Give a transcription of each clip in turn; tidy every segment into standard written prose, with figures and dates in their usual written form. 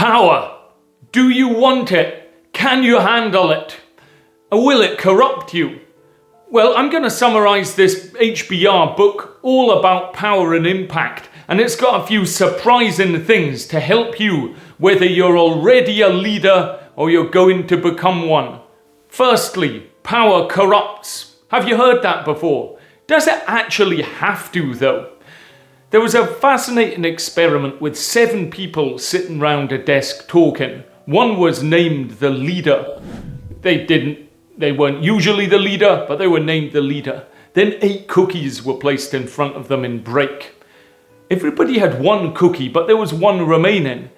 Power. Do you want it? Can you handle it? Or will it corrupt you? Well, I'm going to summarize this HBR book all about power and impact, and it's got a few surprising things to help you, whether you're already a leader or you're going to become one. Firstly, power corrupts. Have you heard that before? Does it actually have to, though? There was a fascinating experiment with 7 people sitting round a desk talking. One was named the leader. They weren't usually the leader, but they were named the leader. Then 8 cookies were placed in front of them in break. Everybody had 1 cookie, but there was 1 remaining.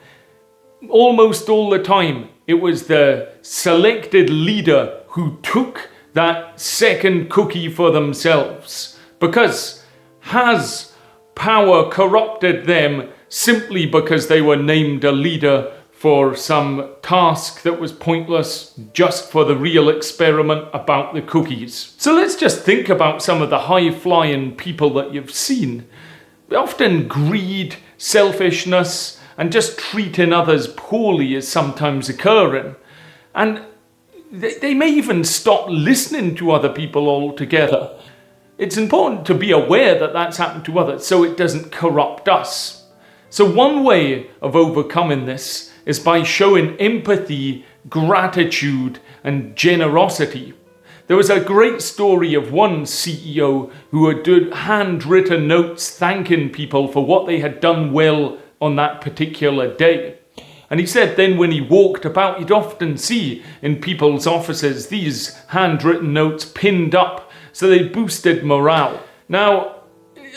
Almost all the time, it was the selected leader who took that second cookie for themselves. Because has power corrupted them simply because they were named a leader for some task that was pointless just for the real experiment about the cookies? So let's just think about some of the high-flying people that you've seen. Often greed, selfishness, and just treating others poorly is sometimes occurring. And they may even stop listening to other people altogether. It's important to be aware that that's happened to others so it doesn't corrupt us. So one way of overcoming this is by showing empathy, gratitude, and generosity. There was a great story of one CEO who had done handwritten notes thanking people for what they had done well on that particular day. And he said then when he walked about, you'd often see in people's offices these handwritten notes pinned up so they boosted morale. Now,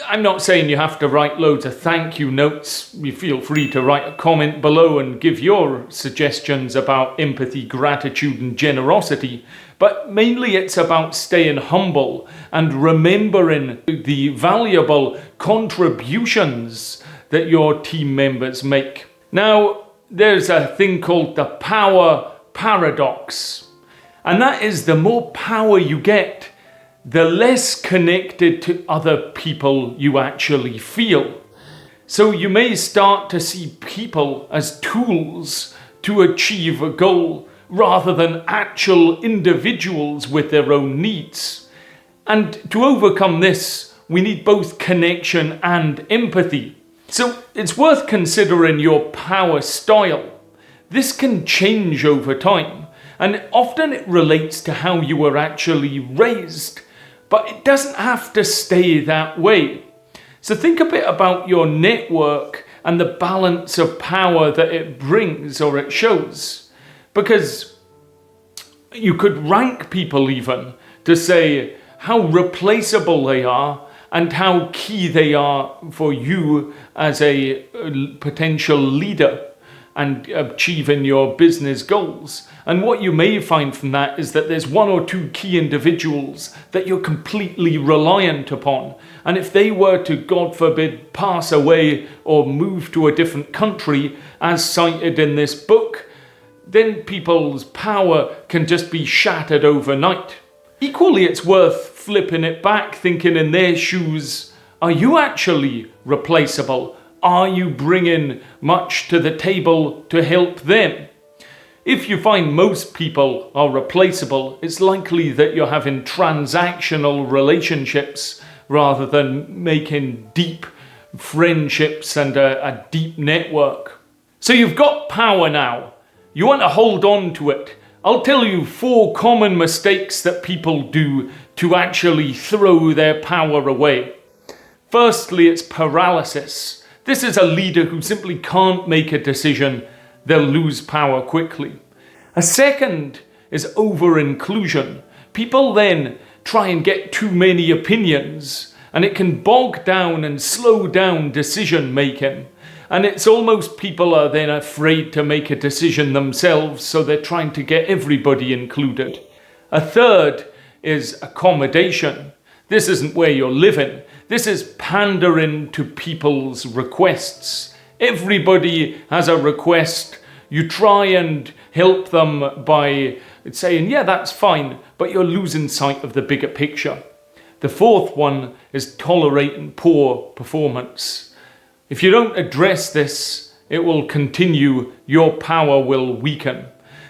I'm not saying you have to write loads of thank you notes. You feel free to write a comment below and give your suggestions about empathy, gratitude, and generosity. But mainly it's about staying humble and remembering the valuable contributions that your team members make. Now, there's a thing called the power paradox. And that is the more power you get, the less connected to other people you actually feel. So you may start to see people as tools to achieve a goal rather than actual individuals with their own needs. And to overcome this, we need both connection and empathy. So it's worth considering your power style. This can change over time, and often it relates to how you were actually raised. But it doesn't have to stay that way. So think a bit about your network and the balance of power that it brings or it shows. Because you could rank people even to say how replaceable they are and how key they are for you as a potential leader and achieving your business goals. And what you may find from that is that there's 1 or 2 key individuals that you're completely reliant upon. And if they were to, God forbid, pass away or move to a different country, as cited in this book, then people's power can just be shattered overnight. Equally, it's worth flipping it back, thinking in their shoes, are you actually replaceable? Are you bringing much to the table to help them? If you find most people are replaceable, it's likely that you're having transactional relationships rather than making deep friendships and a deep network. So you've got power now. You want to hold on to it. I'll tell you 4 common mistakes that people do to actually throw their power away. Firstly, it's paralysis. This is a leader who simply can't make a decision. They'll lose power quickly. A second is over-inclusion. People then try and get too many opinions, and it can bog down and slow down decision making. And it's almost people are then afraid to make a decision themselves, so they're trying to get everybody included. A third is accommodation. This isn't where you're living. This is pandering to people's requests. Everybody has a request. You try and help them by saying, yeah, that's fine, but you're losing sight of the bigger picture. The fourth one is tolerating poor performance. If you don't address this, it will continue, your power will weaken.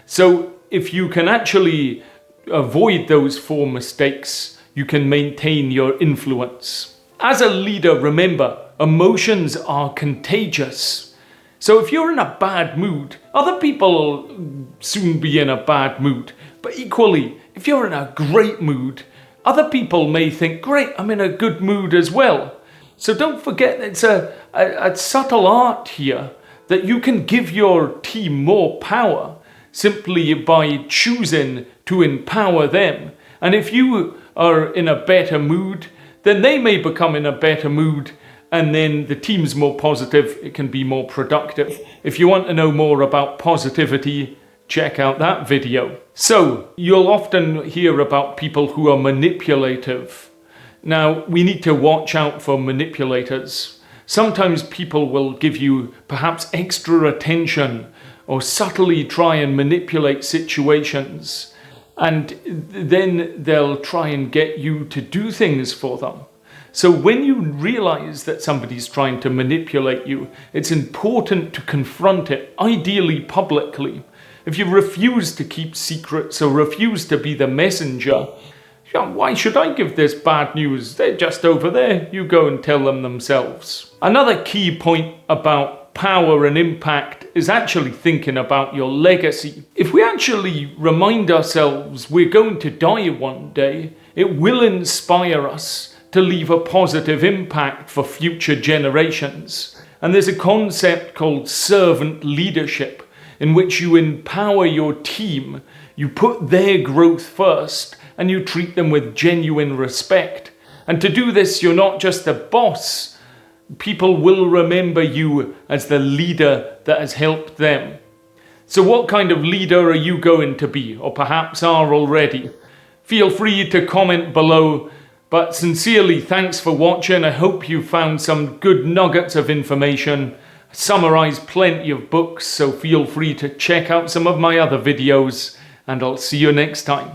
So if you can actually avoid those 4 mistakes, you can maintain your influence. As a leader, remember, emotions are contagious. So if you're in a bad mood, other people will soon be in a bad mood. But equally, if you're in a great mood, other people may think, great, I'm in a good mood as well. So don't forget, it's a subtle art here that you can give your team more power simply by choosing to empower them. And if you are in a better mood, then they may become in a better mood, and then the team's more positive, it can be more productive. If you want to know more about positivity, check out that video. So, you'll often hear about people who are manipulative. Now, we need to watch out for manipulators. Sometimes people will give you perhaps extra attention or subtly try and manipulate situations. And then they'll try and get you to do things for them. So when you realize that somebody's trying to manipulate you, it's important to confront it, ideally publicly. If you refuse to keep secrets or refuse to be the messenger, why should I give this bad news? They're just over there. You go and tell them themselves. Another key point about power and impact is actually thinking about your legacy. If we actually remind ourselves we're going to die one day, it will inspire us to leave a positive impact for future generations. And there's a concept called servant leadership, in which you empower your team, you put their growth first, and you treat them with genuine respect. And to do this, you're not just a boss. People will remember you as the leader that has helped them. So what kind of leader are you going to be, or perhaps are already? Feel free to comment below, but sincerely thanks for watching. I hope you found some good nuggets of information. I summarized plenty of books, so feel free to check out some of my other videos, and I'll see you next time.